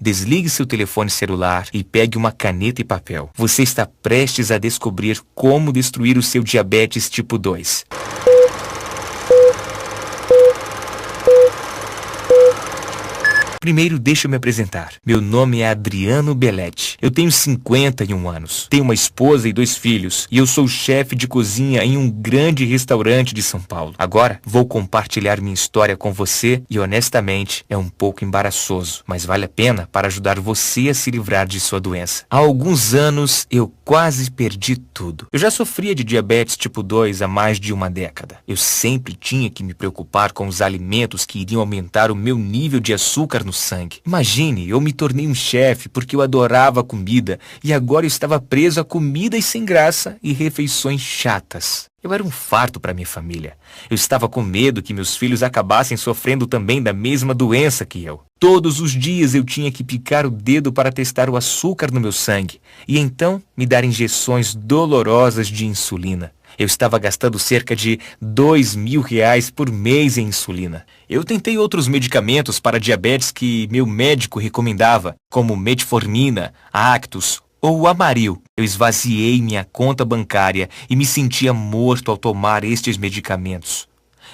Desligue seu telefone celular e pegue uma caneta e papel. Você está prestes a descobrir como destruir o seu diabetes tipo 2. Primeiro, deixa eu me apresentar. Meu nome é Adriano Belletti. Eu tenho 51 anos. Tenho uma esposa e 2 filhos. E eu sou chefe de cozinha em um grande restaurante de São Paulo. Agora, vou compartilhar minha história com você e, honestamente, é um pouco embaraçoso. Mas vale a pena para ajudar você a se livrar de sua doença. Há alguns anos, eu quase perdi tudo. Eu já sofria de diabetes tipo 2 há mais de uma década. Eu sempre tinha que me preocupar com os alimentos que iriam aumentar o meu nível de açúcar no sangue. Imagine, eu me tornei um chefe porque eu adorava comida e agora eu estava preso a comidas sem graça e refeições chatas. Eu era um fardo para minha família. Eu estava com medo que meus filhos acabassem sofrendo também da mesma doença que eu. Todos os dias eu tinha que picar o dedo para testar o açúcar no meu sangue e então me dar injeções dolorosas de insulina. Eu estava gastando cerca de R$ 2.000 por mês em insulina. Eu tentei outros medicamentos para diabetes que meu médico recomendava, como metformina, Actus ou Amaryl. Eu esvaziei minha conta bancária e me sentia morto ao tomar estes medicamentos.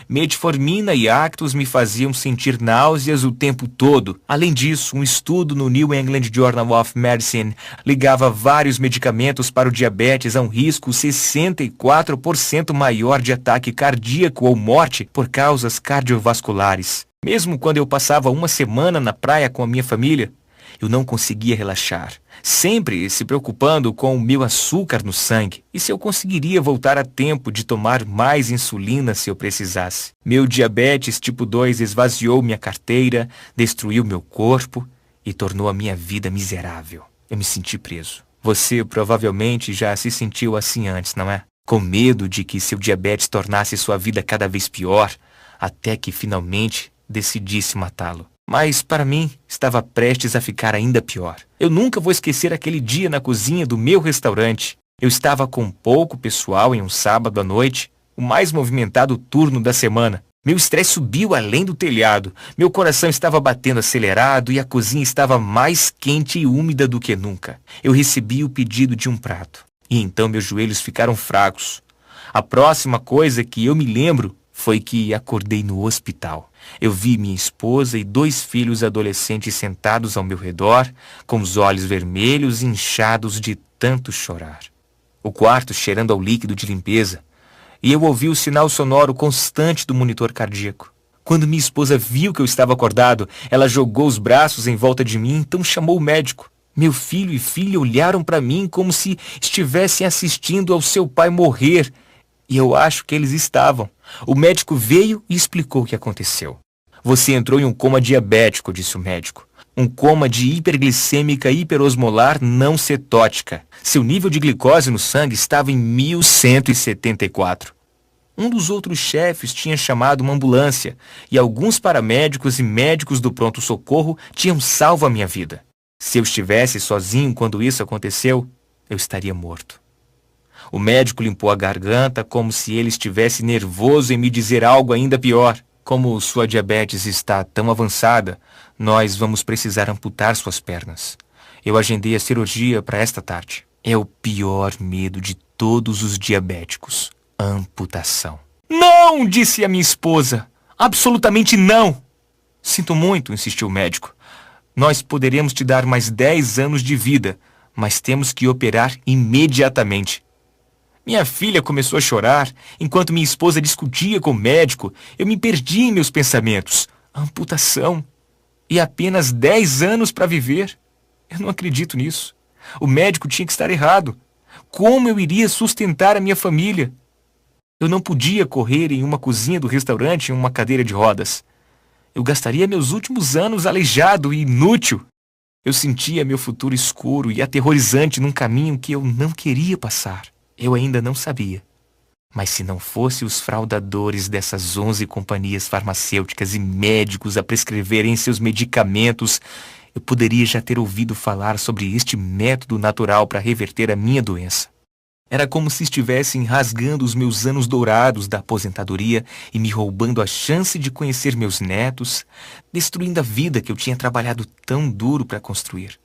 Metformina e Actus me faziam sentir náuseas o tempo todo. Além disso, um estudo no New England Journal of Medicine ligava vários medicamentos para o diabetes a um risco 64% maior de ataque cardíaco ou morte por causas cardiovasculares. Mesmo quando eu passava uma semana na praia com a minha família, eu não conseguia relaxar, sempre se preocupando com o meu açúcar no sangue e se eu conseguiria voltar a tempo de tomar mais insulina se eu precisasse. Meu diabetes tipo 2 esvaziou minha carteira, destruiu meu corpo e tornou a minha vida miserável. Eu me senti preso. Você provavelmente já se sentiu assim antes, não é? Com medo de que seu diabetes tornasse sua vida cada vez pior, até que finalmente decidisse matá-lo. Mas, para mim, estava prestes a ficar ainda pior. Eu nunca vou esquecer aquele dia na cozinha do meu restaurante. Eu estava com pouco pessoal em um sábado à noite, o mais movimentado turno da semana. Meu estresse subiu além do telhado. Meu coração estava batendo acelerado e a cozinha estava mais quente e úmida do que nunca. Eu recebi o pedido de um prato. E então meus joelhos ficaram fracos. A próxima coisa que eu me lembro foi que acordei no hospital. Eu vi minha esposa e 2 filhos adolescentes sentados ao meu redor, com os olhos vermelhos e inchados de tanto chorar. O quarto cheirando ao líquido de limpeza, e eu ouvi o sinal sonoro constante do monitor cardíaco. Quando minha esposa viu que eu estava acordado, ela jogou os braços em volta de mim, então chamou o médico. Meu filho e filha olharam para mim como se estivessem assistindo ao seu pai morrer, e eu acho que eles estavam. O médico veio e explicou o que aconteceu. Você entrou em um coma diabético, disse o médico. Um coma de hiperglicêmica hiperosmolar não cetótica. Seu nível de glicose no sangue estava em 1174. Um dos outros chefes tinha chamado uma ambulância e alguns paramédicos e médicos do pronto-socorro tinham salvo a minha vida. Se eu estivesse sozinho quando isso aconteceu, eu estaria morto. O médico limpou a garganta como se ele estivesse nervoso em me dizer algo ainda pior. Como sua diabetes está tão avançada, nós vamos precisar amputar suas pernas. Eu agendei a cirurgia para esta tarde. É o pior medo de todos os diabéticos. Amputação. Não, disse a minha esposa. Absolutamente não. Sinto muito, insistiu o médico. Nós poderemos te dar mais 10 anos de vida, mas temos que operar imediatamente. Minha filha começou a chorar. Enquanto minha esposa discutia com o médico, eu me perdi em meus pensamentos. Amputação. E apenas 10 anos para viver. Eu não acredito nisso. O médico tinha que estar errado. Como eu iria sustentar a minha família? Eu não podia correr em uma cozinha do restaurante em uma cadeira de rodas. Eu gastaria meus últimos anos aleijado e inútil. Eu sentia meu futuro escuro e aterrorizante num caminho que eu não queria passar. Eu ainda não sabia. Mas se não fosse os fraudadores dessas 11 companhias farmacêuticas e médicos a prescreverem seus medicamentos, eu poderia já ter ouvido falar sobre este método natural para reverter a minha doença. Era como se estivessem rasgando os meus anos dourados da aposentadoria e me roubando a chance de conhecer meus netos, destruindo a vida que eu tinha trabalhado tão duro para construir.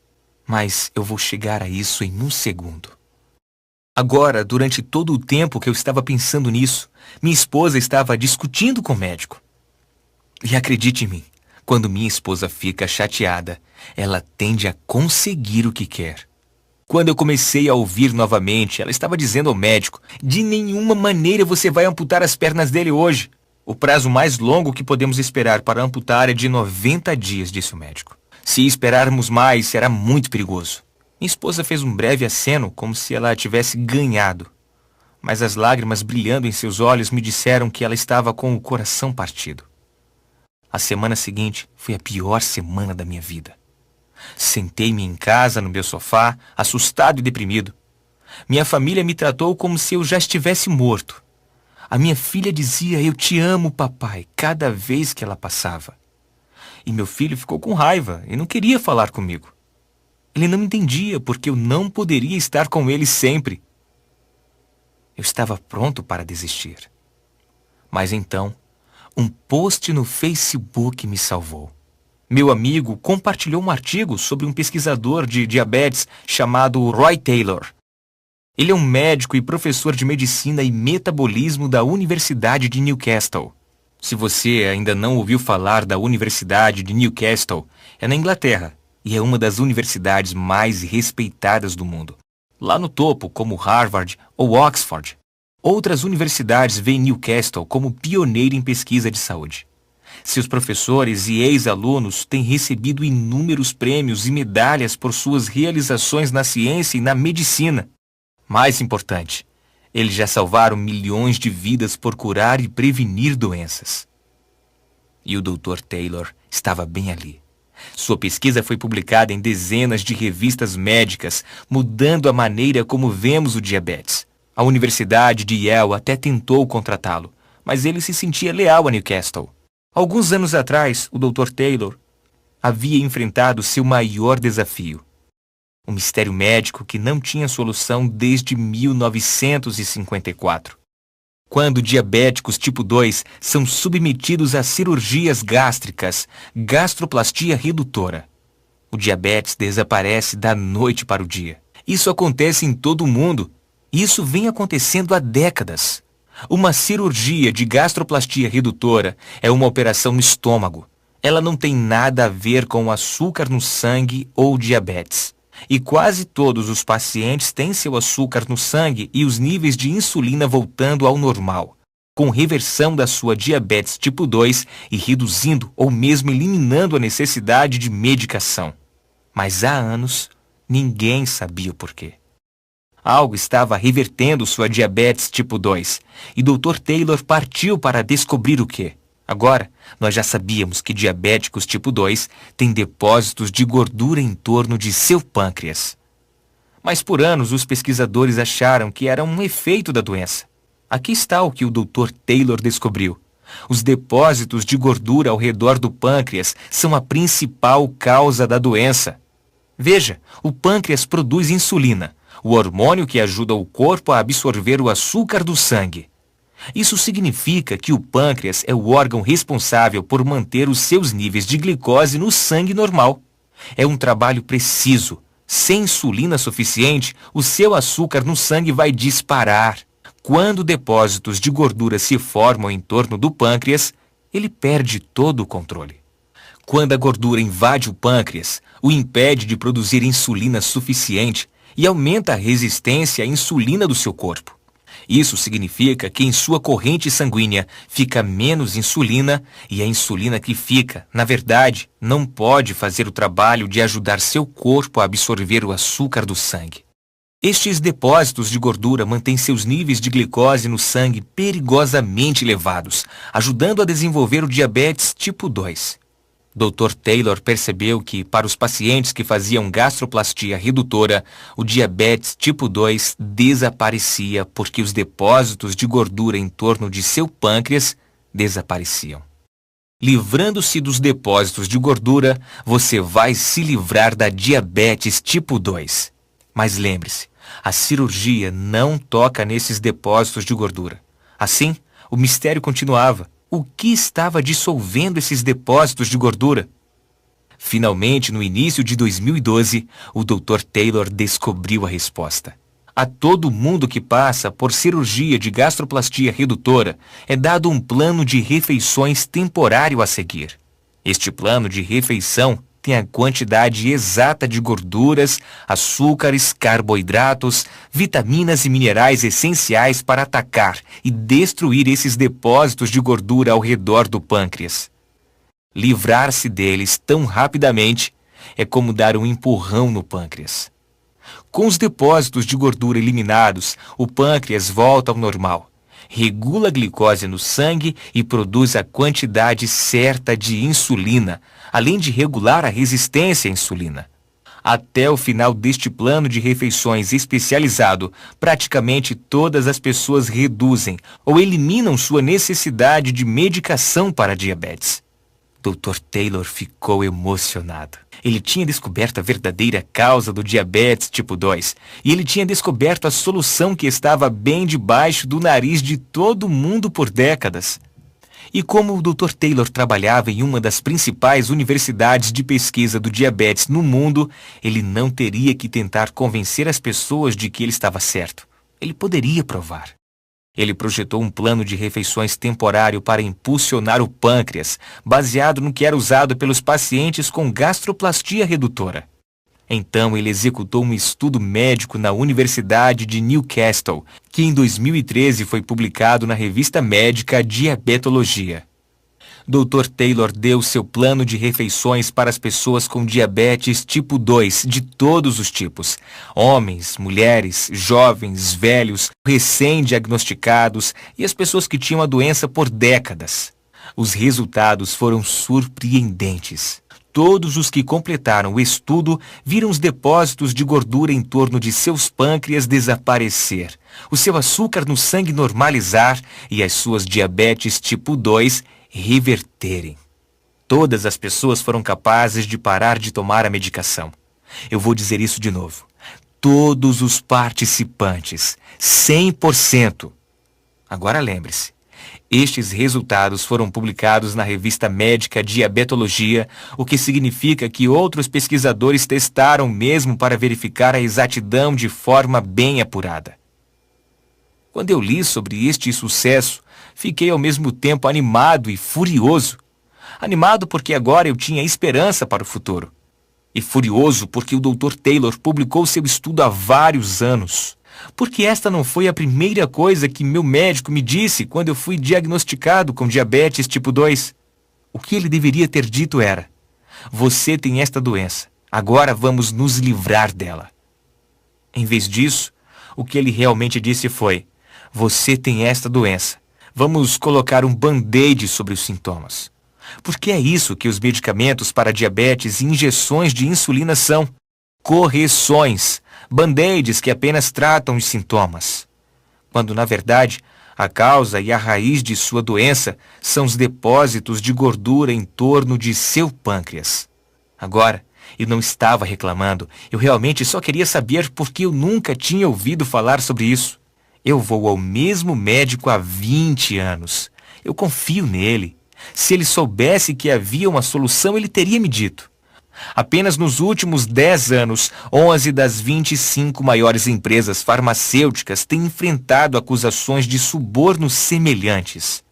Mas eu vou chegar a isso em um segundo. Agora, durante todo o tempo que eu estava pensando nisso, minha esposa estava discutindo com o médico. E acredite em mim, quando minha esposa fica chateada, ela tende a conseguir o que quer. Quando eu comecei a ouvir novamente, ela estava dizendo ao médico: de nenhuma maneira você vai amputar as pernas dele hoje. O prazo mais longo que podemos esperar para amputar é de 90 dias, disse o médico. Se esperarmos mais, será muito perigoso. Minha esposa fez um breve aceno, como se ela tivesse ganhado. Mas as lágrimas brilhando em seus olhos me disseram que ela estava com o coração partido. A semana seguinte foi a pior semana da minha vida. Sentei-me em casa, no meu sofá, assustado e deprimido. Minha família me tratou como se eu já estivesse morto. A minha filha dizia: "Eu te amo, papai", cada vez que ela passava. E meu filho ficou com raiva e não queria falar comigo. Ele não entendia porque eu não poderia estar com ele sempre. Eu estava pronto para desistir. Mas então, um post no Facebook me salvou. Meu amigo compartilhou um artigo sobre um pesquisador de diabetes chamado Roy Taylor. Ele é um médico e professor de medicina e metabolismo da Universidade de Newcastle. Se você ainda não ouviu falar da Universidade de Newcastle, é na Inglaterra e é uma das universidades mais respeitadas do mundo. Lá no topo, como Harvard ou Oxford. Outras universidades veem Newcastle como pioneira em pesquisa de saúde. Seus professores e ex-alunos têm recebido inúmeros prêmios e medalhas por suas realizações na ciência e na medicina. Mais importante, eles já salvaram milhões de vidas por curar e prevenir doenças. E o Dr. Taylor estava bem ali. Sua pesquisa foi publicada em dezenas de revistas médicas, mudando a maneira como vemos o diabetes. A Universidade de Yale até tentou contratá-lo, mas ele se sentia leal a Newcastle. Alguns anos atrás, o Dr. Taylor havia enfrentado seu maior desafio. Um mistério médico que não tinha solução desde 1954. Quando diabéticos tipo 2 são submetidos a cirurgias gástricas, gastroplastia redutora. O diabetes desaparece da noite para o dia. Isso acontece em todo o mundo. Isso vem acontecendo há décadas. Uma cirurgia de gastroplastia redutora é uma operação no estômago. Ela não tem nada a ver com açúcar no sangue ou diabetes. E quase todos os pacientes têm seu açúcar no sangue e os níveis de insulina voltando ao normal, com reversão da sua diabetes tipo 2 e reduzindo ou mesmo eliminando a necessidade de medicação. Mas há anos, ninguém sabia o porquê. Algo estava revertendo sua diabetes tipo 2 e Dr. Taylor partiu para descobrir o quê. Agora, nós já sabíamos que diabéticos tipo 2 têm depósitos de gordura em torno de seu pâncreas. Mas por anos os pesquisadores acharam que era um efeito da doença. Aqui está o que o Dr. Taylor descobriu. Os depósitos de gordura ao redor do pâncreas são a principal causa da doença. Veja, o pâncreas produz insulina, o hormônio que ajuda o corpo a absorver o açúcar do sangue. Isso significa que o pâncreas é o órgão responsável por manter os seus níveis de glicose no sangue normal. É um trabalho preciso. Sem insulina suficiente, o seu açúcar no sangue vai disparar. Quando depósitos de gordura se formam em torno do pâncreas, ele perde todo o controle. Quando a gordura invade o pâncreas, o impede de produzir insulina suficiente e aumenta a resistência à insulina do seu corpo. Isso significa que em sua corrente sanguínea fica menos insulina e a insulina que fica, na verdade, não pode fazer o trabalho de ajudar seu corpo a absorver o açúcar do sangue. Estes depósitos de gordura mantêm seus níveis de glicose no sangue perigosamente elevados, ajudando a desenvolver o diabetes tipo 2. Dr. Taylor percebeu que, para os pacientes que faziam gastroplastia redutora, o diabetes tipo 2 desaparecia porque os depósitos de gordura em torno de seu pâncreas desapareciam. Livrando-se dos depósitos de gordura, você vai se livrar da diabetes tipo 2. Mas lembre-se, A cirurgia não toca nesses depósitos de gordura. Assim, o mistério continuava. O que estava dissolvendo esses depósitos de gordura? Finalmente, no início de 2012, o Dr. Taylor descobriu a resposta. A todo mundo que passa por cirurgia de gastroplastia redutora é dado um plano de refeições temporário a seguir. Este plano de refeição tem a quantidade exata de gorduras, açúcares, carboidratos, vitaminas e minerais essenciais para atacar e destruir esses depósitos de gordura ao redor do pâncreas. Livrar-se deles tão rapidamente é como dar um empurrão no pâncreas. Com os depósitos de gordura eliminados, o pâncreas volta ao normal, regula a glicose no sangue e produz a quantidade certa de insulina, além de regular a resistência à insulina. Até o final deste plano de refeições especializado, praticamente todas as pessoas reduzem ou eliminam sua necessidade de medicação para diabetes. Dr. Taylor ficou emocionado. Ele tinha descoberto a verdadeira causa do diabetes tipo 2 e ele tinha descoberto a solução que estava bem debaixo do nariz de todo mundo por décadas. E como o Dr. Taylor trabalhava em uma das principais universidades de pesquisa do diabetes no mundo, ele não teria que tentar convencer as pessoas de que ele estava certo. Ele poderia provar. Ele projetou um plano de refeições temporário para impulsionar o pâncreas, baseado no que era usado pelos pacientes com gastroplastia redutora. Então ele executou um estudo médico na Universidade de Newcastle, que em 2013 foi publicado na revista médica Diabetologia. Dr. Taylor deu seu plano de refeições para as pessoas com diabetes tipo 2 de todos os tipos. Homens, mulheres, jovens, velhos, recém-diagnosticados e as pessoas que tinham a doença por décadas. Os resultados foram surpreendentes. Todos os que completaram o estudo viram os depósitos de gordura em torno de seus pâncreas desaparecer, o seu açúcar no sangue normalizar e as suas diabetes tipo 2 reverterem. Todas as pessoas foram capazes de parar de tomar a medicação. Eu vou dizer isso de novo. Todos os participantes, 100%. Agora lembre-se, estes resultados foram publicados na revista médica Diabetologia, o que significa que outros pesquisadores testaram mesmo para verificar a exatidão de forma bem apurada. Quando eu li sobre este sucesso, fiquei ao mesmo tempo animado e furioso. Animado porque agora eu tinha esperança para o futuro. E furioso porque o Dr. Taylor publicou seu estudo há vários anos. Porque esta não foi a primeira coisa que meu médico me disse quando eu fui diagnosticado com diabetes tipo 2. O que ele deveria ter dito era: você tem esta doença, agora vamos nos livrar dela. Em vez disso, o que ele realmente disse foi: você tem esta doença, vamos colocar um band-aid sobre os sintomas. Porque é isso que os medicamentos para diabetes e injeções de insulina são: correções, band-aids que apenas tratam os sintomas. Quando, na verdade, a causa e a raiz de sua doença são os depósitos de gordura em torno de seu pâncreas. Agora, eu não estava reclamando, eu realmente só queria saber por que eu nunca tinha ouvido falar sobre isso. Eu vou ao mesmo médico há 20 anos. Eu confio nele. Se ele soubesse que havia uma solução, ele teria me dito. Apenas nos últimos 10 anos, 11 das 25 maiores empresas farmacêuticas têm enfrentado acusações de suborno semelhantes.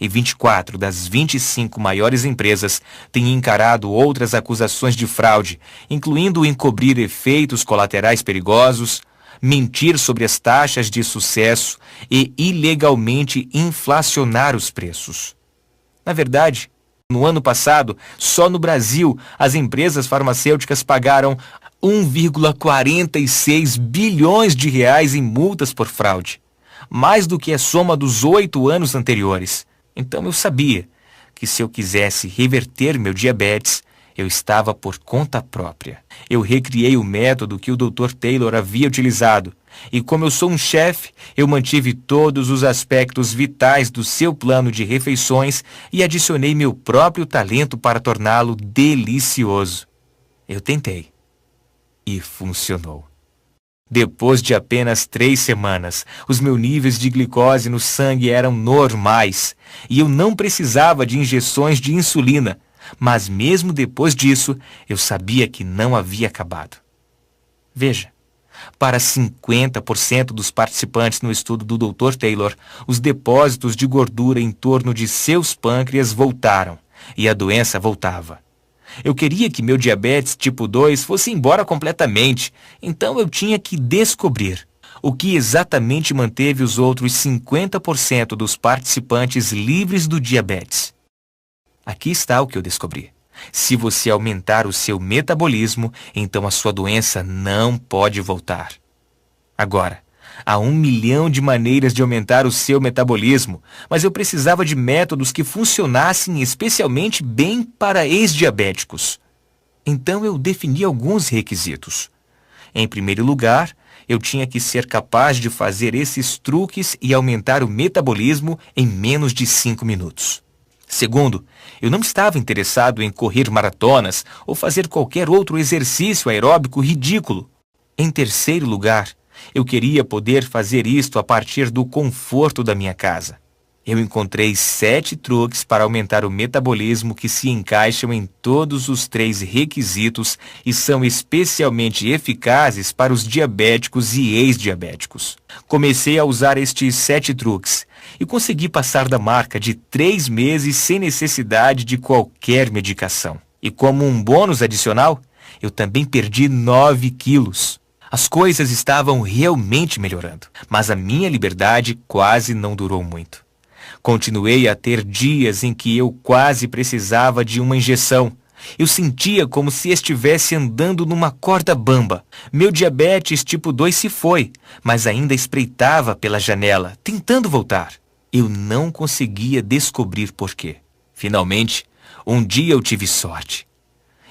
E 24 das 25 maiores empresas têm encarado outras acusações de fraude, incluindo encobrir efeitos colaterais perigosos, mentir sobre as taxas de sucesso e ilegalmente inflacionar os preços. Na verdade, no ano passado, só no Brasil, as empresas farmacêuticas pagaram 1,46 bilhões de reais em multas por fraude, mais do que a soma dos 8 anos anteriores. Então eu sabia que se eu quisesse reverter meu diabetes, eu estava por conta própria. Eu recriei o método que o Dr. Taylor havia utilizado. E como eu sou um chefe, eu mantive todos os aspectos vitais do seu plano de refeições e adicionei meu próprio talento para torná-lo delicioso. Eu tentei. E funcionou. Depois de apenas 3 semanas, os meus níveis de glicose no sangue eram normais e eu não precisava de injeções de insulina, mas mesmo depois disso, eu sabia que não havia acabado. Veja, para 50% dos participantes no estudo do Dr. Taylor, os depósitos de gordura em torno de seus pâncreas voltaram e a doença voltava. Eu queria que meu diabetes tipo 2 fosse embora completamente, então eu tinha que descobrir o que exatamente manteve os outros 50% dos participantes livres do diabetes. Aqui está o que eu descobri. Se você aumentar o seu metabolismo, então a sua doença não pode voltar. Agora, há 1 milhão de maneiras de aumentar o seu metabolismo, mas eu precisava de métodos que funcionassem especialmente bem para ex-diabéticos. Então eu defini alguns requisitos. Em primeiro lugar, eu tinha que ser capaz de fazer esses truques e aumentar o metabolismo em menos de 5 minutos. Segundo, eu não estava interessado em correr maratonas ou fazer qualquer outro exercício aeróbico ridículo. Em terceiro lugar, eu queria poder fazer isto a partir do conforto da minha casa. Eu encontrei 7 truques para aumentar o metabolismo que se encaixam em todos os 3 requisitos e são especialmente eficazes para os diabéticos e ex-diabéticos. Comecei a usar estes 7 truques e consegui passar da marca de 3 meses sem necessidade de qualquer medicação. E como um bônus adicional, eu também perdi 9 quilos. As coisas estavam realmente melhorando, mas a minha liberdade quase não durou muito. Continuei a ter dias em que eu quase precisava de uma injeção. Eu sentia como se estivesse andando numa corda bamba. Meu diabetes tipo 2 se foi, mas ainda espreitava pela janela, tentando voltar. Eu não conseguia descobrir por quê. Finalmente, um dia eu tive sorte.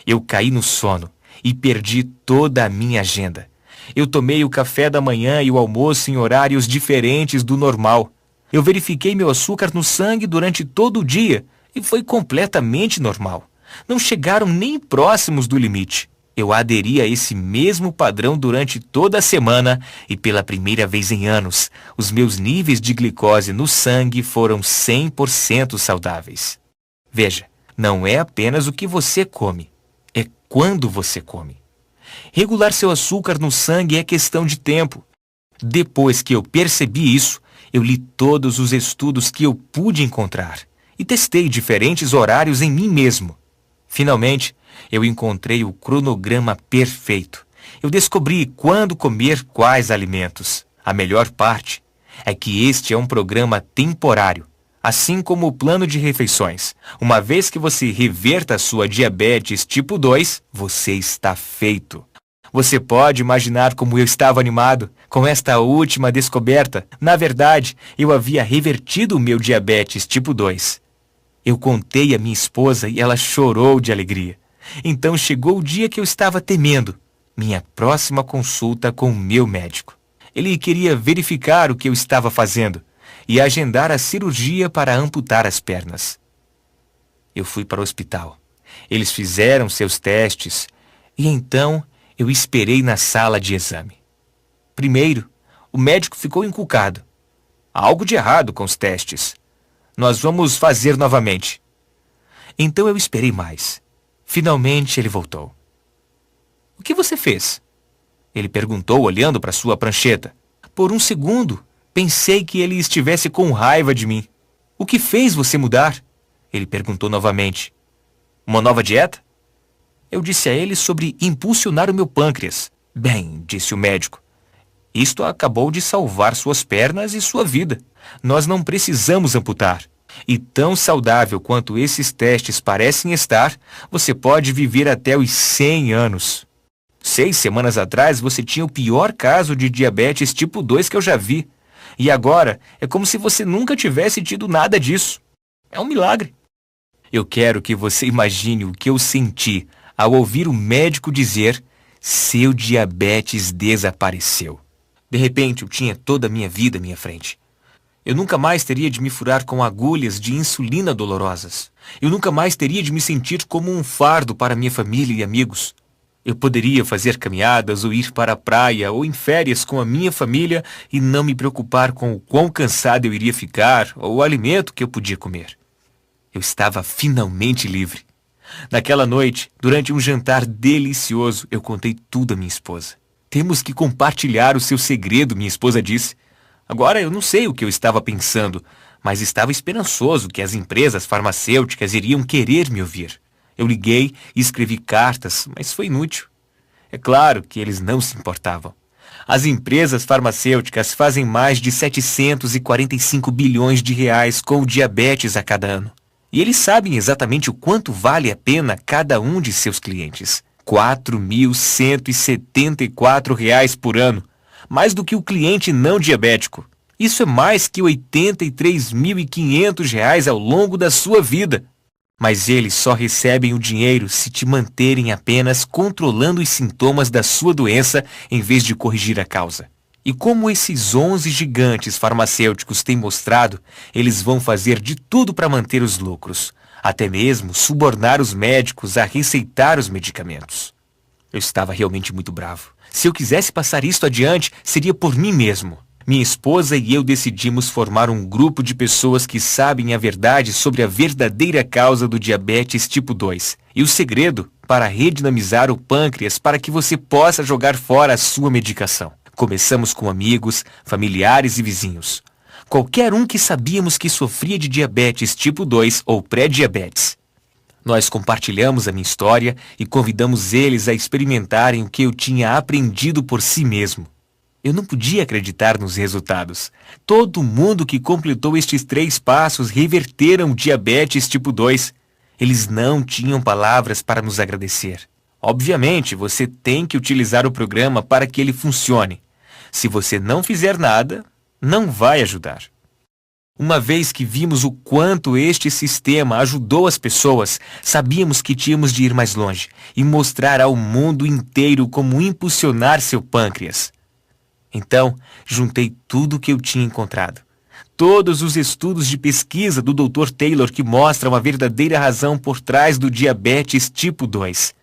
Eu caí no sono e perdi toda a minha agenda. Eu tomei o café da manhã e o almoço em horários diferentes do normal. Eu verifiquei meu açúcar no sangue durante todo o dia e foi completamente normal. Não chegaram nem próximos do limite. Eu aderi a esse mesmo padrão durante toda a semana e pela primeira vez em anos, os meus níveis de glicose no sangue foram 100% saudáveis. Veja, não é apenas o que você come, é quando você come. Regular seu açúcar no sangue é questão de tempo. Depois que eu percebi isso, eu li todos os estudos que eu pude encontrar e testei diferentes horários em mim mesmo. Finalmente, eu encontrei o cronograma perfeito. Eu descobri quando comer quais alimentos. A melhor parte é que este é um programa temporário, assim como o plano de refeições. Uma vez que você reverta a sua diabetes tipo 2, você está feito. Você pode imaginar como eu estava animado com esta última descoberta. Na verdade, eu havia revertido o meu diabetes tipo 2. Eu contei à minha esposa e ela chorou de alegria. Então chegou o dia que eu estava temendo, minha próxima consulta com o meu médico. Ele queria verificar o que eu estava fazendo e agendar a cirurgia para amputar as pernas. Eu fui para o hospital. Eles fizeram seus testes e então eu esperei na sala de exame. Primeiro, o médico ficou encucado. Há algo de errado com os testes. Nós vamos fazer novamente. Então eu esperei mais. Finalmente ele voltou. O que você fez? Ele perguntou olhando para sua prancheta. Por um segundo, pensei que ele estivesse com raiva de mim. O que fez você mudar? Ele perguntou novamente. Uma nova dieta? Eu disse a ele sobre impulsionar o meu pâncreas. Bem, disse o médico, isto acabou de salvar suas pernas e sua vida. Nós não precisamos amputar. E tão saudável quanto esses testes parecem estar, você pode viver até os 100 anos. 6 semanas atrás você tinha o pior caso de diabetes tipo 2 que eu já vi. E agora é como se você nunca tivesse tido nada disso. É um milagre. Eu quero que você imagine o que eu senti ao ouvir o médico dizer: seu diabetes desapareceu. De repente eu tinha toda a minha vida à minha frente. Eu nunca mais teria de me furar com agulhas de insulina dolorosas. Eu nunca mais teria de me sentir como um fardo para minha família e amigos. Eu poderia fazer caminhadas ou ir para a praia ou em férias com a minha família e não me preocupar com o quão cansado eu iria ficar ou o alimento que eu podia comer. Eu estava finalmente livre. Naquela noite, durante um jantar delicioso, eu contei tudo à minha esposa. Temos que compartilhar o seu segredo, minha esposa disse. Agora eu não sei o que eu estava pensando, mas estava esperançoso que as empresas farmacêuticas iriam querer me ouvir. Eu liguei e escrevi cartas, mas foi inútil. É claro que eles não se importavam. As empresas farmacêuticas fazem mais de 745 bilhões de reais com o diabetes a cada ano. E eles sabem exatamente o quanto vale a pena cada um de seus clientes. R$ 4.174 por ano, mais do que o cliente não diabético. Isso é mais que R$ 83.500 ao longo da sua vida. Mas eles só recebem o dinheiro se te manterem apenas controlando os sintomas da sua doença em vez de corrigir a causa. E como esses 11 gigantes farmacêuticos têm mostrado, eles vão fazer de tudo para manter os lucros, até mesmo subornar os médicos a receitar os medicamentos. Eu estava realmente muito bravo. Se eu quisesse passar isto adiante, seria por mim mesmo. Minha esposa e eu decidimos formar um grupo de pessoas que sabem a verdade sobre a verdadeira causa do diabetes tipo 2 e o segredo para redinamizar o pâncreas para que você possa jogar fora a sua medicação. Começamos com amigos, familiares e vizinhos. Qualquer um que sabíamos que sofria de diabetes tipo 2 ou pré-diabetes. Nós compartilhamos a minha história e convidamos eles a experimentarem o que eu tinha aprendido por si mesmo. Eu não podia acreditar nos resultados. Todo mundo que completou estes 3 passos reverteram o diabetes tipo 2. Eles não tinham palavras para nos agradecer. Obviamente, você tem que utilizar o programa para que ele funcione. Se você não fizer nada, não vai ajudar. Uma vez que vimos o quanto este sistema ajudou as pessoas, sabíamos que tínhamos de ir mais longe e mostrar ao mundo inteiro como impulsionar seu pâncreas. Então, juntei tudo o que eu tinha encontrado. Todos os estudos de pesquisa do Dr. Taylor que mostram a verdadeira razão por trás do diabetes tipo 2.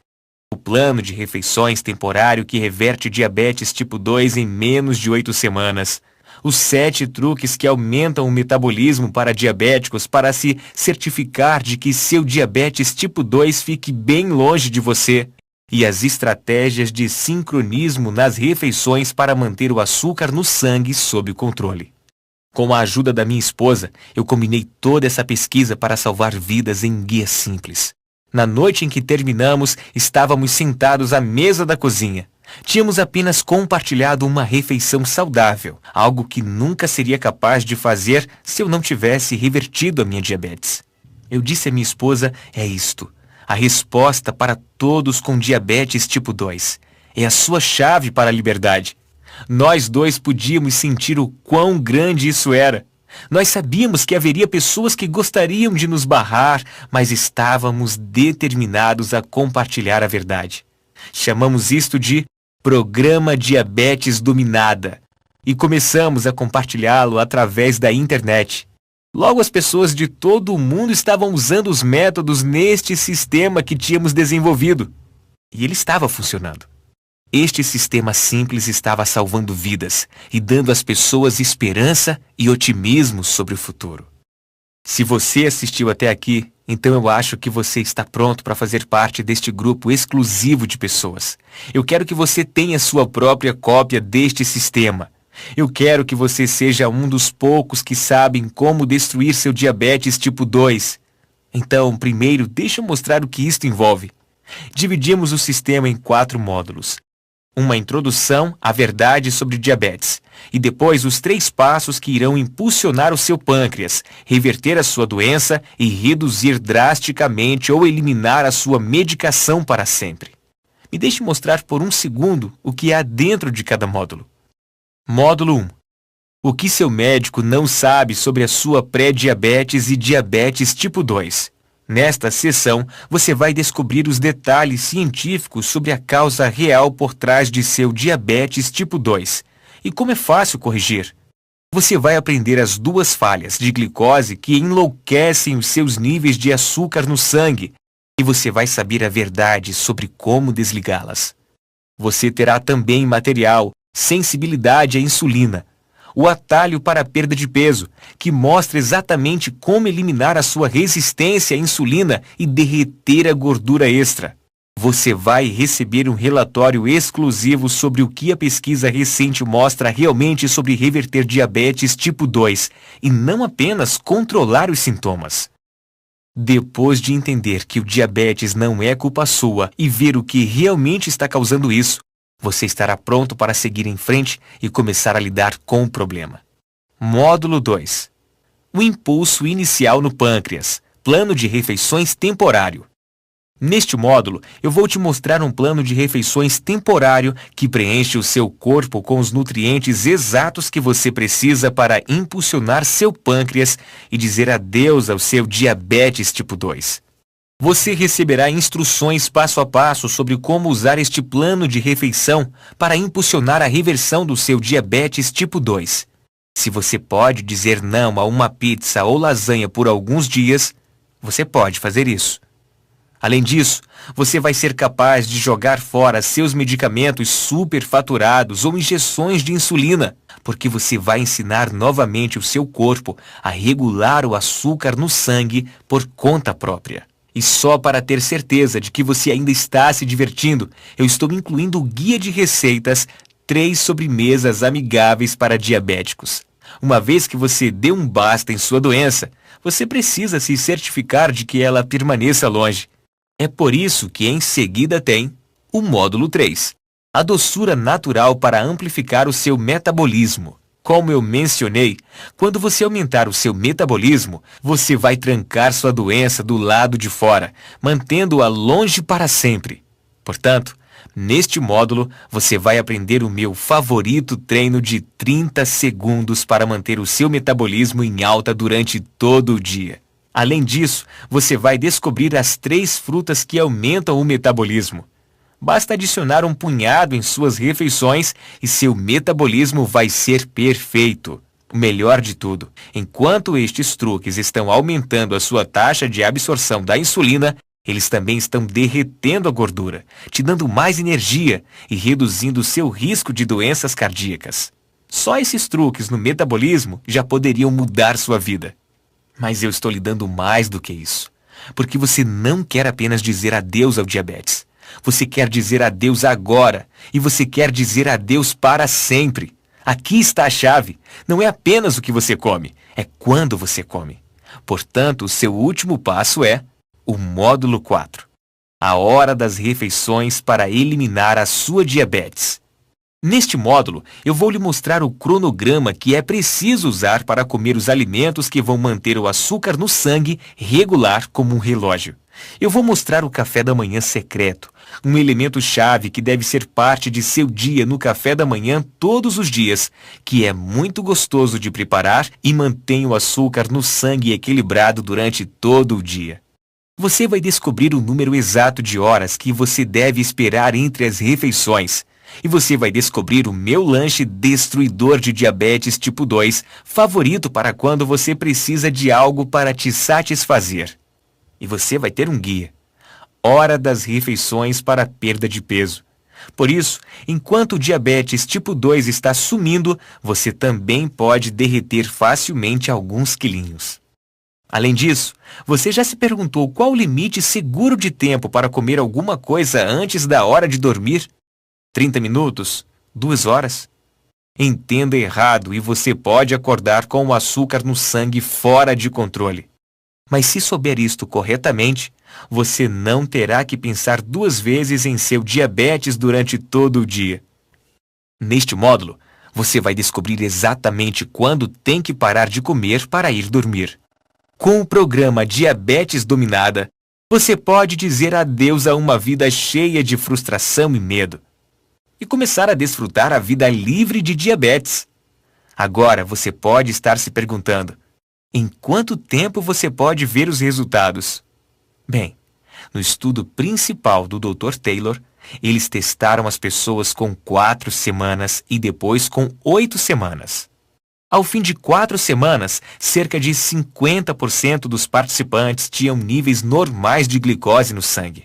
O plano de refeições temporário que reverte diabetes tipo 2 em menos de 8 semanas. Os 7 truques que aumentam o metabolismo para diabéticos para se certificar de que seu diabetes tipo 2 fique bem longe de você. E as estratégias de sincronismo nas refeições para manter o açúcar no sangue sob controle. Com a ajuda da minha esposa, eu combinei toda essa pesquisa para salvar vidas em um guia simples. Na noite em que terminamos, estávamos sentados à mesa da cozinha. Tínhamos apenas compartilhado uma refeição saudável, algo que nunca seria capaz de fazer se eu não tivesse revertido a minha diabetes. Eu disse à minha esposa, é isto. A resposta para todos com diabetes tipo 2. É a sua chave para a liberdade. Nós dois podíamos sentir o quão grande isso era. Nós sabíamos que haveria pessoas que gostariam de nos barrar, mas estávamos determinados a compartilhar a verdade. Chamamos isto de Programa Diabetes Dominada e começamos a compartilhá-lo através da internet. Logo as pessoas de todo o mundo estavam usando os métodos neste sistema que tínhamos desenvolvido. E ele estava funcionando. Este sistema simples estava salvando vidas e dando às pessoas esperança e otimismo sobre o futuro. Se você assistiu até aqui, então eu acho que você está pronto para fazer parte deste grupo exclusivo de pessoas. Eu quero que você tenha sua própria cópia deste sistema. Eu quero que você seja um dos poucos que sabem como destruir seu diabetes tipo 2. Então, primeiro, deixa eu mostrar o que isto envolve. Dividimos o sistema em 4 módulos. Uma introdução à verdade sobre diabetes. E depois os 3 passos que irão impulsionar o seu pâncreas, reverter a sua doença e reduzir drasticamente ou eliminar a sua medicação para sempre. Me deixe mostrar por um segundo o que há dentro de cada módulo. Módulo 1. O que seu médico não sabe sobre a sua pré-diabetes e diabetes tipo 2. Nesta sessão, você vai descobrir os detalhes científicos sobre a causa real por trás de seu diabetes tipo 2 e como é fácil corrigir. Você vai aprender as 2 falhas de glicose que enlouquecem os seus níveis de açúcar no sangue e você vai saber a verdade sobre como desligá-las. Você terá também material, sensibilidade à insulina, o atalho para a perda de peso, que mostra exatamente como eliminar a sua resistência à insulina e derreter a gordura extra. Você vai receber um relatório exclusivo sobre o que a pesquisa recente mostra realmente sobre reverter diabetes tipo 2 e não apenas controlar os sintomas. Depois de entender que o diabetes não é culpa sua e ver o que realmente está causando isso, você estará pronto para seguir em frente e começar a lidar com o problema. Módulo 2. O impulso inicial no pâncreas. Plano de refeições temporário. Neste módulo, eu vou te mostrar um plano de refeições temporário que preenche o seu corpo com os nutrientes exatos que você precisa para impulsionar seu pâncreas e dizer adeus ao seu diabetes tipo 2. Você receberá instruções passo a passo sobre como usar este plano de refeição para impulsionar a reversão do seu diabetes tipo 2. Se você pode dizer não a uma pizza ou lasanha por alguns dias, você pode fazer isso. Além disso, você vai ser capaz de jogar fora seus medicamentos superfaturados ou injeções de insulina, porque você vai ensinar novamente o seu corpo a regular o açúcar no sangue por conta própria. E só para ter certeza de que você ainda está se divertindo, eu estou incluindo o guia de receitas 3 sobremesas amigáveis para diabéticos. Uma vez que você deu um basta em sua doença, você precisa se certificar de que ela permaneça longe. É por isso que em seguida tem o módulo 3, a doçura natural para amplificar o seu metabolismo. Como eu mencionei, quando você aumentar o seu metabolismo, você vai trancar sua doença do lado de fora, mantendo-a longe para sempre. Portanto, neste módulo, você vai aprender o meu favorito treino de 30 segundos para manter o seu metabolismo em alta durante todo o dia. Além disso, você vai descobrir as 3 frutas que aumentam o metabolismo. Basta adicionar um punhado em suas refeições e seu metabolismo vai ser perfeito. O melhor de tudo, enquanto estes truques estão aumentando a sua taxa de absorção da insulina, eles também estão derretendo a gordura, te dando mais energia e reduzindo seu risco de doenças cardíacas. Só esses truques no metabolismo já poderiam mudar sua vida. Mas eu estou lhe dando mais do que isso, porque você não quer apenas dizer adeus ao diabetes. Você quer dizer adeus agora e você quer dizer adeus para sempre. Aqui está a chave. Não é apenas o que você come, é quando você come. Portanto, o seu último passo é o módulo 4. A hora das refeições para eliminar a sua diabetes. Neste módulo, eu vou lhe mostrar o cronograma que é preciso usar para comer os alimentos que vão manter o açúcar no sangue regular como um relógio. Eu vou mostrar o café da manhã secreto, um elemento-chave que deve ser parte de seu dia no café da manhã todos os dias, que é muito gostoso de preparar e mantém o açúcar no sangue equilibrado durante todo o dia. Você vai descobrir o número exato de horas que você deve esperar entre as refeições. E você vai descobrir o meu lanche destruidor de diabetes tipo 2, favorito para quando você precisa de algo para te satisfazer. E você vai ter um guia. Hora das refeições para perda de peso. Por isso, enquanto o diabetes tipo 2 está sumindo, você também pode derreter facilmente alguns quilinhos. Além disso, você já se perguntou qual o limite seguro de tempo para comer alguma coisa antes da hora de dormir? 30 minutos? 2 horas? Entenda errado e você pode acordar com o açúcar no sangue fora de controle. Mas se souber isto corretamente, você não terá que pensar 2 vezes em seu diabetes durante todo o dia. Neste módulo, você vai descobrir exatamente quando tem que parar de comer para ir dormir. Com o programa Diabetes Dominada, você pode dizer adeus a uma vida cheia de frustração e medo e começar a desfrutar a vida livre de diabetes. Agora você pode estar se perguntando, em quanto tempo você pode ver os resultados? Bem, no estudo principal do Dr. Taylor, eles testaram as pessoas com 4 semanas e depois com 8 semanas. Ao fim de 4 semanas, cerca de 50% dos participantes tinham níveis normais de glicose no sangue.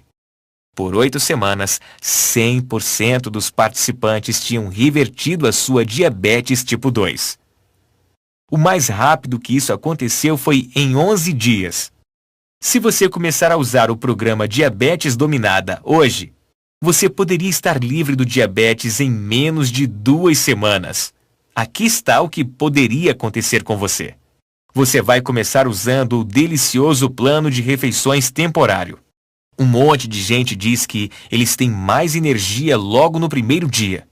Por 8 semanas, 100% dos participantes tinham revertido a sua diabetes tipo 2. O mais rápido que isso aconteceu foi em 11 dias. Se você começar a usar o programa Diabetes Dominada hoje, você poderia estar livre do diabetes em menos de 2 semanas. Aqui está o que poderia acontecer com você. Você vai começar usando o delicioso plano de refeições temporário. Um monte de gente diz que eles têm mais energia logo no primeiro dia.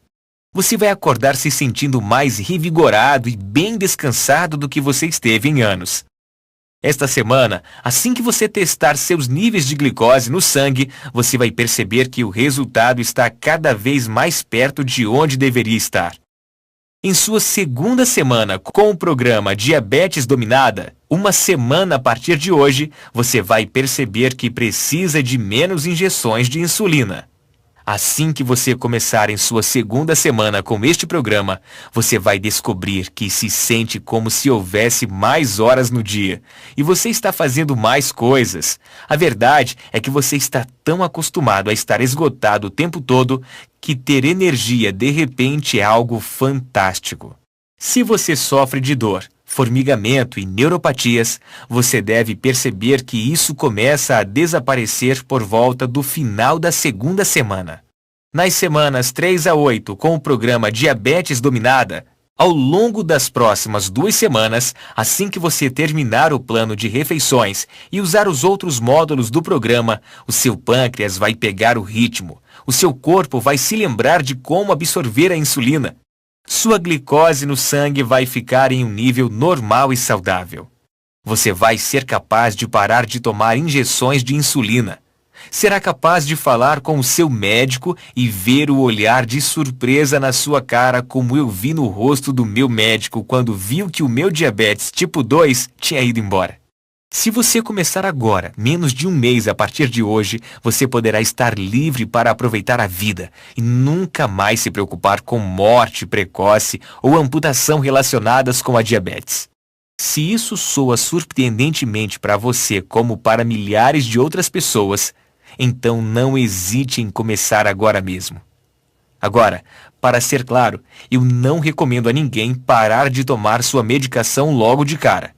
Você vai acordar se sentindo mais revigorado e bem descansado do que você esteve em anos. Esta semana, assim que você testar seus níveis de glicose no sangue, você vai perceber que o resultado está cada vez mais perto de onde deveria estar. Em sua segunda semana com o programa Diabetes Dominada, uma semana a partir de hoje, você vai perceber que precisa de menos injeções de insulina. Assim que você começar em sua segunda semana com este programa, você vai descobrir que se sente como se houvesse mais horas no dia e você está fazendo mais coisas. A verdade é que você está tão acostumado a estar esgotado o tempo todo que ter energia de repente é algo fantástico. Se você sofre de dor, formigamento e neuropatias, você deve perceber que isso começa a desaparecer por volta do final da segunda semana. Nas semanas 3 a 8, com o programa Diabetes Dominada, ao longo das próximas 2 semanas, assim que você terminar o plano de refeições e usar os outros módulos do programa, o seu pâncreas vai pegar o ritmo, o seu corpo vai se lembrar de como absorver a insulina. Sua glicose no sangue vai ficar em um nível normal e saudável. Você vai ser capaz de parar de tomar injeções de insulina. Será capaz de falar com o seu médico e ver o olhar de surpresa na sua cara como eu vi no rosto do meu médico quando viu que o meu diabetes tipo 2 tinha ido embora. Se você começar agora, menos de um mês a partir de hoje, você poderá estar livre para aproveitar a vida e nunca mais se preocupar com morte precoce ou amputação relacionadas com a diabetes. Se isso soa surpreendentemente para você como para milhares de outras pessoas, então não hesite em começar agora mesmo. Agora, para ser claro, eu não recomendo a ninguém parar de tomar sua medicação logo de cara.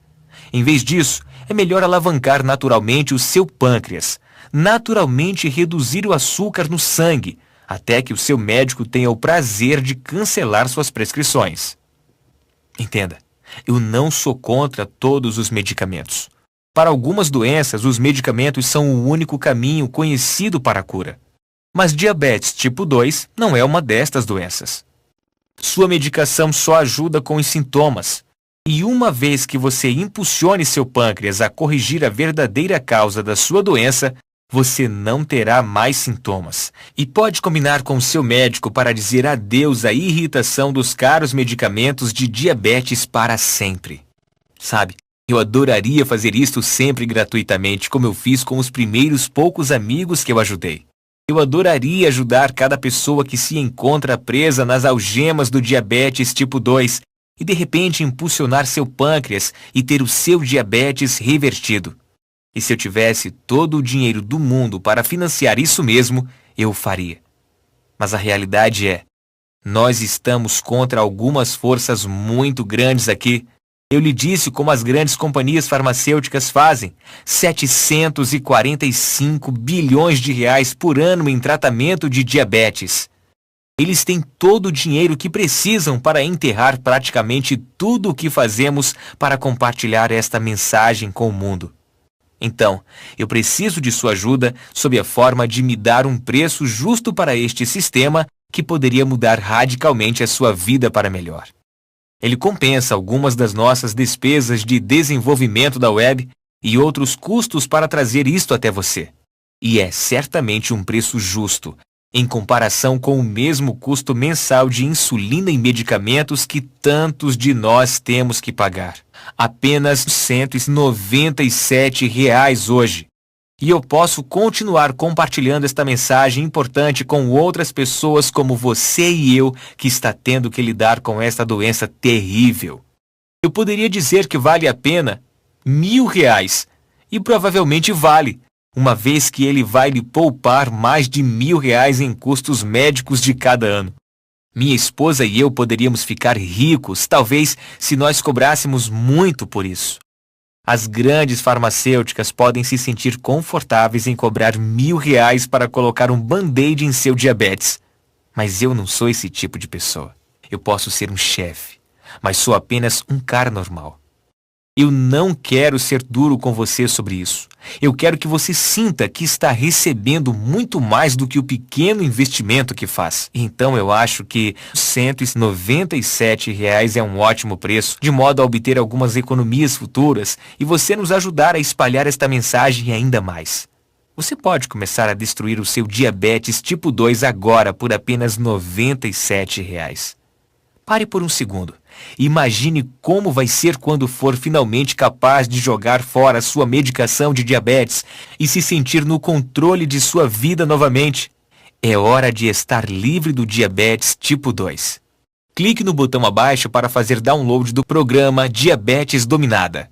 Em vez disso, é melhor alavancar naturalmente o seu pâncreas, naturalmente reduzir o açúcar no sangue, até que o seu médico tenha o prazer de cancelar suas prescrições. Entenda, eu não sou contra todos os medicamentos. Para algumas doenças, os medicamentos são o único caminho conhecido para a cura. Mas diabetes tipo 2 não é uma destas doenças. Sua medicação só ajuda com os sintomas. E uma vez que você impulsione seu pâncreas a corrigir a verdadeira causa da sua doença, você não terá mais sintomas. E pode combinar com seu médico para dizer adeus à irritação dos caros medicamentos de diabetes para sempre. Sabe, eu adoraria fazer isto sempre gratuitamente, como eu fiz com os primeiros poucos amigos que eu ajudei. Eu adoraria ajudar cada pessoa que se encontra presa nas algemas do diabetes tipo 2 e de repente impulsionar seu pâncreas e ter o seu diabetes revertido. E se eu tivesse todo o dinheiro do mundo para financiar isso mesmo, eu o faria. Mas a realidade é, nós estamos contra algumas forças muito grandes aqui. Eu lhe disse como as grandes companhias farmacêuticas fazem, 745 bilhões de reais por ano em tratamento de diabetes. Eles têm todo o dinheiro que precisam para enterrar praticamente tudo o que fazemos para compartilhar esta mensagem com o mundo. Então, eu preciso de sua ajuda sob a forma de me dar um preço justo para este sistema que poderia mudar radicalmente a sua vida para melhor. Ele compensa algumas das nossas despesas de desenvolvimento da web e outros custos para trazer isto até você. E é certamente um preço justo, em comparação com o mesmo custo mensal de insulina e medicamentos que tantos de nós temos que pagar. Apenas R$ 197 hoje. E eu posso continuar compartilhando esta mensagem importante com outras pessoas como você e eu que está tendo que lidar com esta doença terrível. Eu poderia dizer que vale a pena R$ 1.000, e provavelmente vale, uma vez que ele vai lhe poupar mais de R$ 1.000 em custos médicos de cada ano. Minha esposa e eu poderíamos ficar ricos, talvez, se nós cobrássemos muito por isso. As grandes farmacêuticas podem se sentir confortáveis em cobrar R$ 1.000 para colocar um band-aid em seu diabetes. Mas eu não sou esse tipo de pessoa. Eu posso ser um chefe, mas sou apenas um cara normal. Eu não quero ser duro com você sobre isso. Eu quero que você sinta que está recebendo muito mais do que o pequeno investimento que faz. Então eu acho que R$ 197 é um ótimo preço, de modo a obter algumas economias futuras e você nos ajudar a espalhar esta mensagem ainda mais. Você pode começar a destruir o seu diabetes tipo 2 agora por apenas R$ 97. Pare por um segundo. Imagine como vai ser quando for finalmente capaz de jogar fora sua medicação de diabetes e se sentir no controle de sua vida novamente. É hora de estar livre do diabetes tipo 2. Clique no botão abaixo para fazer download do programa Diabetes Dominada.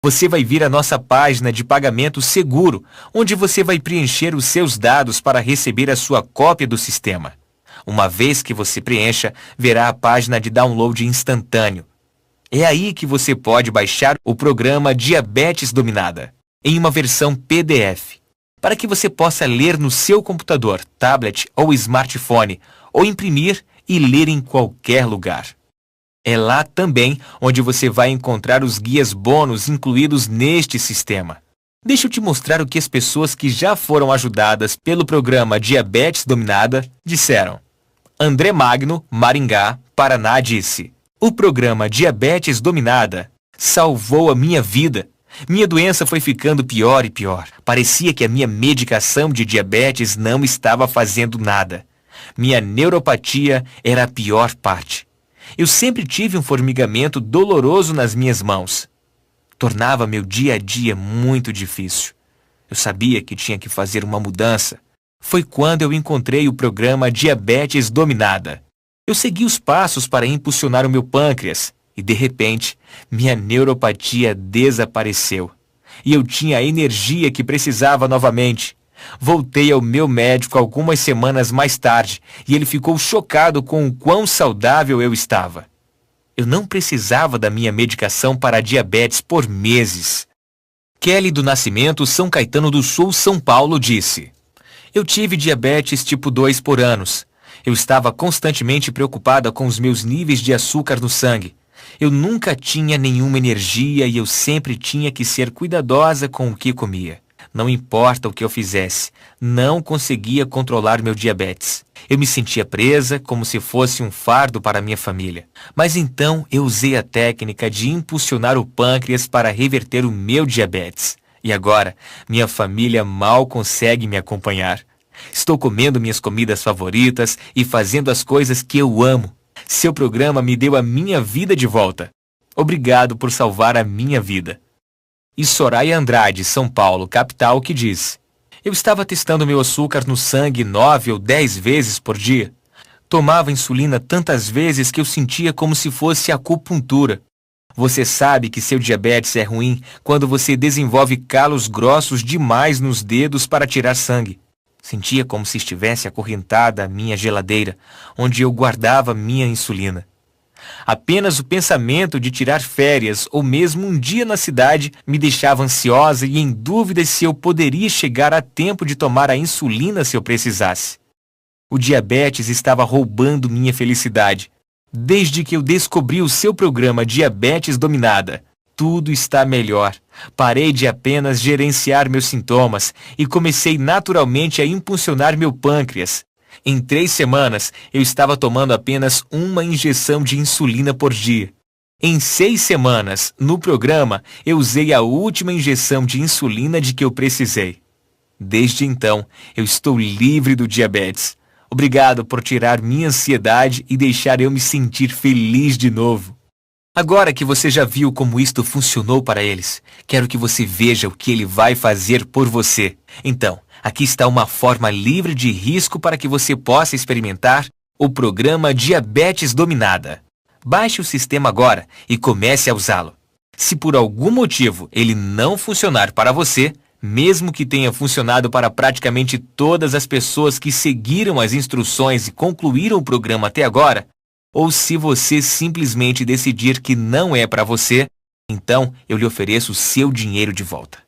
Você vai vir à nossa página de pagamento seguro, onde você vai preencher os seus dados para receber a sua cópia do sistema. Uma vez que você preencha, verá a página de download instantâneo. É aí que você pode baixar o programa Diabetes Dominada, em uma versão PDF, para que você possa ler no seu computador, tablet ou smartphone, ou imprimir e ler em qualquer lugar. É lá também onde você vai encontrar os guias bônus incluídos neste sistema. Deixa eu te mostrar o que as pessoas que já foram ajudadas pelo programa Diabetes Dominada disseram. André Magno, Maringá, Paraná, disse: o programa Diabetes Dominada salvou a minha vida. Minha doença foi ficando pior e pior. Parecia que a minha medicação de diabetes não estava fazendo nada. Minha neuropatia era a pior parte. Eu sempre tive um formigamento doloroso nas minhas mãos. Tornava meu dia a dia muito difícil. Eu sabia que tinha que fazer uma mudança. Foi quando eu encontrei o programa Diabetes Dominada. Eu segui os passos para impulsionar o meu pâncreas e, de repente, minha neuropatia desapareceu. E eu tinha a energia que precisava novamente. Voltei ao meu médico algumas semanas mais tarde e ele ficou chocado com o quão saudável eu estava. Eu não precisava da minha medicação para a diabetes por meses. Kelly do Nascimento, São Caetano do Sul, São Paulo, disse: eu tive diabetes tipo 2 por anos. Eu estava constantemente preocupada com os meus níveis de açúcar no sangue. Eu nunca tinha nenhuma energia e eu sempre tinha que ser cuidadosa com o que comia. Não importa o que eu fizesse, não conseguia controlar meu diabetes. Eu me sentia presa, como se fosse um fardo para minha família. Mas então eu usei a técnica de impulsionar o pâncreas para reverter o meu diabetes. E agora, minha família mal consegue me acompanhar. Estou comendo minhas comidas favoritas e fazendo as coisas que eu amo. Seu programa me deu a minha vida de volta. Obrigado por salvar a minha vida. E Soraya Andrade, São Paulo, capital, que diz: eu estava testando meu açúcar no sangue 9 ou 10 vezes por dia. Tomava insulina tantas vezes que eu sentia como se fosse acupuntura. Você sabe que seu diabetes é ruim quando você desenvolve calos grossos demais nos dedos para tirar sangue. Sentia como se estivesse acorrentada à minha geladeira, onde eu guardava minha insulina. Apenas o pensamento de tirar férias ou mesmo um dia na cidade me deixava ansiosa e em dúvida se eu poderia chegar a tempo de tomar a insulina se eu precisasse. O diabetes estava roubando minha felicidade. Desde que eu descobri o seu programa Diabetes Dominada, tudo está melhor. Parei de apenas gerenciar meus sintomas e comecei naturalmente a impulsionar meu pâncreas. Em 3 semanas, eu estava tomando apenas uma injeção de insulina por dia. Em 6 semanas, no programa, eu usei a última injeção de insulina de que eu precisei. Desde então, eu estou livre do diabetes. Obrigado por tirar minha ansiedade e deixar eu me sentir feliz de novo. Agora que você já viu como isto funcionou para eles, quero que você veja o que ele vai fazer por você. Então, aqui está uma forma livre de risco para que você possa experimentar o programa Diabetes Dominada. Baixe o sistema agora e comece a usá-lo. Se por algum motivo ele não funcionar para você, mesmo que tenha funcionado para praticamente todas as pessoas que seguiram as instruções e concluíram o programa até agora, ou se você simplesmente decidir que não é para você, então eu lhe ofereço o seu dinheiro de volta.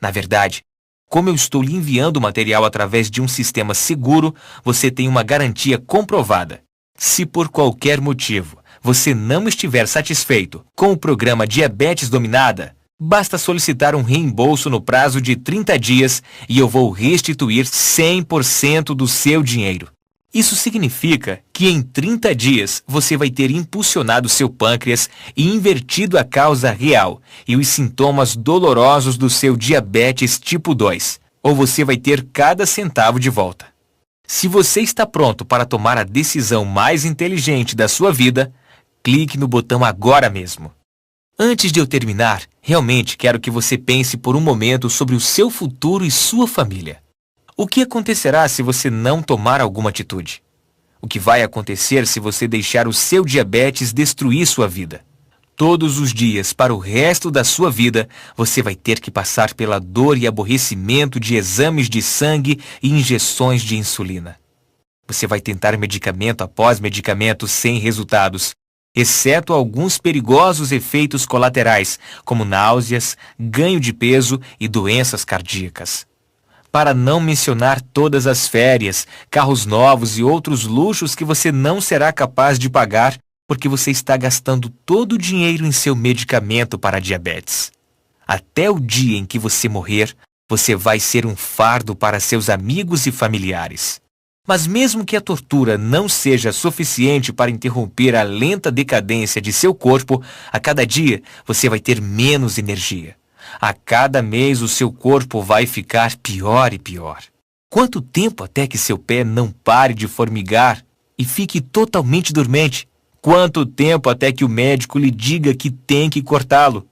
Na verdade, como eu estou lhe enviando o material através de um sistema seguro, você tem uma garantia comprovada. Se por qualquer motivo você não estiver satisfeito com o programa Diabetes Dominada, basta solicitar um reembolso no prazo de 30 dias e eu vou restituir 100% do seu dinheiro. Isso significa que em 30 dias você vai ter impulsionado seu pâncreas e invertido a causa real e os sintomas dolorosos do seu diabetes tipo 2, ou você vai ter cada centavo de volta. Se você está pronto para tomar a decisão mais inteligente da sua vida, clique no botão agora mesmo. Antes de eu terminar, realmente quero que você pense por um momento sobre o seu futuro e sua família. O que acontecerá se você não tomar alguma atitude? O que vai acontecer se você deixar o seu diabetes destruir sua vida? Todos os dias, para o resto da sua vida, você vai ter que passar pela dor e aborrecimento de exames de sangue e injeções de insulina. Você vai tentar medicamento após medicamento sem resultados, exceto alguns perigosos efeitos colaterais, como náuseas, ganho de peso e doenças cardíacas. Para não mencionar todas as férias, carros novos e outros luxos que você não será capaz de pagar porque você está gastando todo o dinheiro em seu medicamento para a diabetes. Até o dia em que você morrer, você vai ser um fardo para seus amigos e familiares. Mas mesmo que a tortura não seja suficiente para interromper a lenta decadência de seu corpo, a cada dia você vai ter menos energia. A cada mês o seu corpo vai ficar pior e pior. Quanto tempo até que seu pé não pare de formigar e fique totalmente dormente? Quanto tempo até que o médico lhe diga que tem que cortá-lo?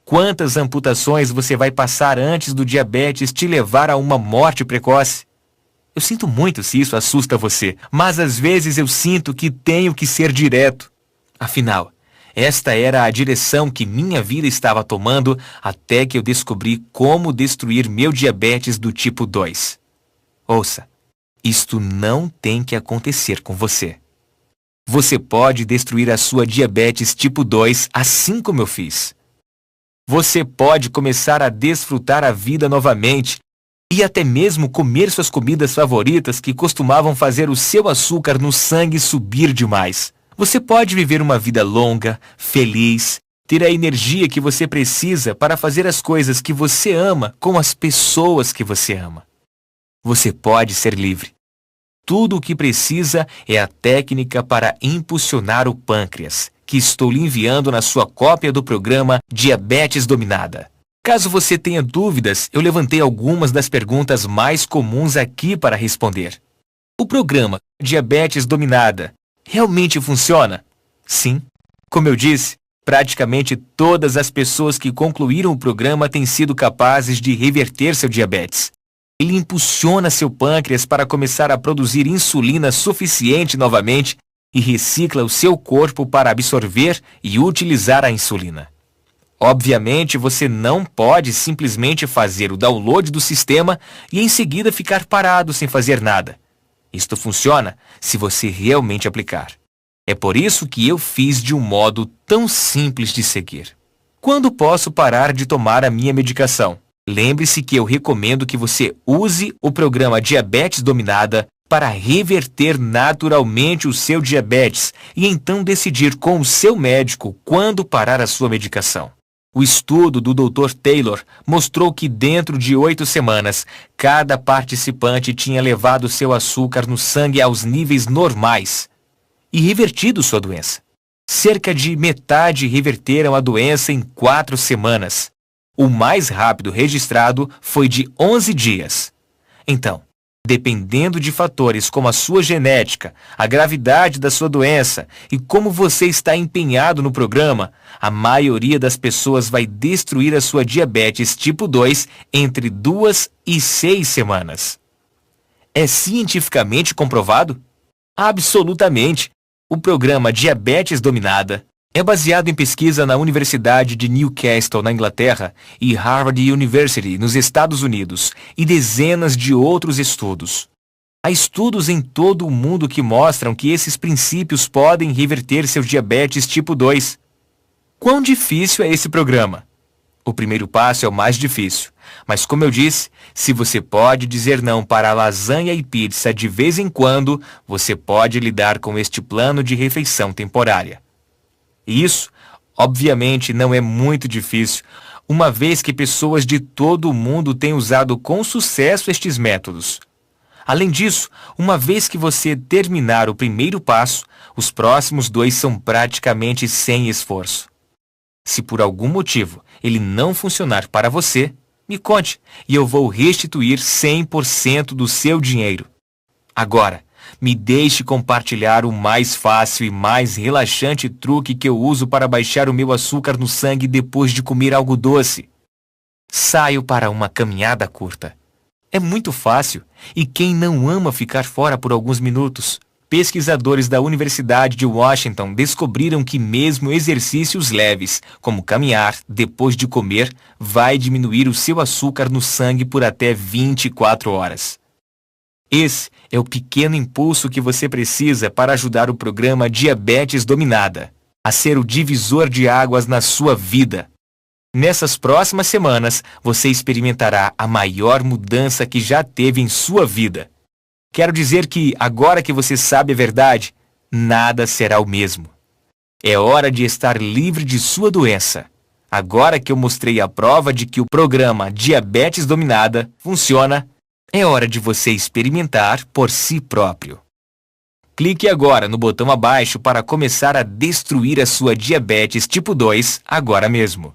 Quantas amputações você vai passar antes do diabetes te levar a uma morte precoce? Eu sinto muito se isso assusta você, mas às vezes eu sinto que tenho que ser direto. Afinal, esta era a direção que minha vida estava tomando até que eu descobri como destruir meu diabetes do tipo 2. Ouça, isto não tem que acontecer com você. Você pode destruir a sua diabetes tipo 2 assim como eu fiz. Você pode começar a desfrutar a vida novamente e até mesmo comer suas comidas favoritas que costumavam fazer o seu açúcar no sangue subir demais. Você pode viver uma vida longa, feliz, ter a energia que você precisa para fazer as coisas que você ama com as pessoas que você ama. Você pode ser livre. Tudo o que precisa é a técnica para impulsionar o pâncreas, que estou lhe enviando na sua cópia do programa Diabetes Dominada. Caso você tenha dúvidas, eu levantei algumas das perguntas mais comuns aqui para responder. O programa Diabetes Dominada realmente funciona? Sim. Como eu disse, praticamente todas as pessoas que concluíram o programa têm sido capazes de reverter seu diabetes. Ele impulsiona seu pâncreas para começar a produzir insulina suficiente novamente e recicla o seu corpo para absorver e utilizar a insulina. Obviamente, você não pode simplesmente fazer o download do sistema e em seguida ficar parado sem fazer nada. Isto funciona se você realmente aplicar. É por isso que eu fiz de um modo tão simples de seguir. Quando posso parar de tomar a minha medicação? Lembre-se que eu recomendo que você use o programa Diabetes Dominada para reverter naturalmente o seu diabetes e então decidir com o seu médico quando parar a sua medicação. O estudo do Dr. Taylor mostrou que dentro de 8 semanas, cada participante tinha levado seu açúcar no sangue aos níveis normais e revertido sua doença. Cerca de metade reverteram a doença em 4 semanas. O mais rápido registrado foi de 11 dias. Então, dependendo de fatores como a sua genética, a gravidade da sua doença e como você está empenhado no programa, a maioria das pessoas vai destruir a sua diabetes tipo 2 entre 2 e 6 semanas. É cientificamente comprovado? Absolutamente. O programa Diabetes Dominada é baseado em pesquisa na Universidade de Newcastle, na Inglaterra, e Harvard University, nos Estados Unidos, e dezenas de outros estudos. Há estudos em todo o mundo que mostram que esses princípios podem reverter seu diabetes tipo 2. Quão difícil é esse programa? O primeiro passo é o mais difícil, mas como eu disse, se você pode dizer não para lasanha e pizza de vez em quando, você pode lidar com este plano de refeição temporária. E isso, obviamente, não é muito difícil, uma vez que pessoas de todo o mundo têm usado com sucesso estes métodos. Além disso, uma vez que você terminar o primeiro passo, os próximos 2 são praticamente sem esforço. Se por algum motivo ele não funcionar para você, me conte e eu vou restituir 100% do seu dinheiro. Agora, me deixe compartilhar o mais fácil e mais relaxante truque que eu uso para baixar o meu açúcar no sangue depois de comer algo doce. Saio para uma caminhada curta. É muito fácil, e quem não ama ficar fora por alguns minutos? Pesquisadores da Universidade de Washington descobriram que mesmo exercícios leves, como caminhar depois de comer, vai diminuir o seu açúcar no sangue por até 24 horas. Esse é o pequeno impulso que você precisa para ajudar o programa Diabetes Dominada a ser o divisor de águas na sua vida. Nessas próximas semanas, você experimentará a maior mudança que já teve em sua vida. Quero dizer que, agora que você sabe a verdade, nada será o mesmo. É hora de estar livre de sua doença. Agora que eu mostrei a prova de que o programa Diabetes Dominada funciona, é hora de você experimentar por si próprio. Clique agora no botão abaixo para começar a destruir a sua diabetes tipo 2 agora mesmo.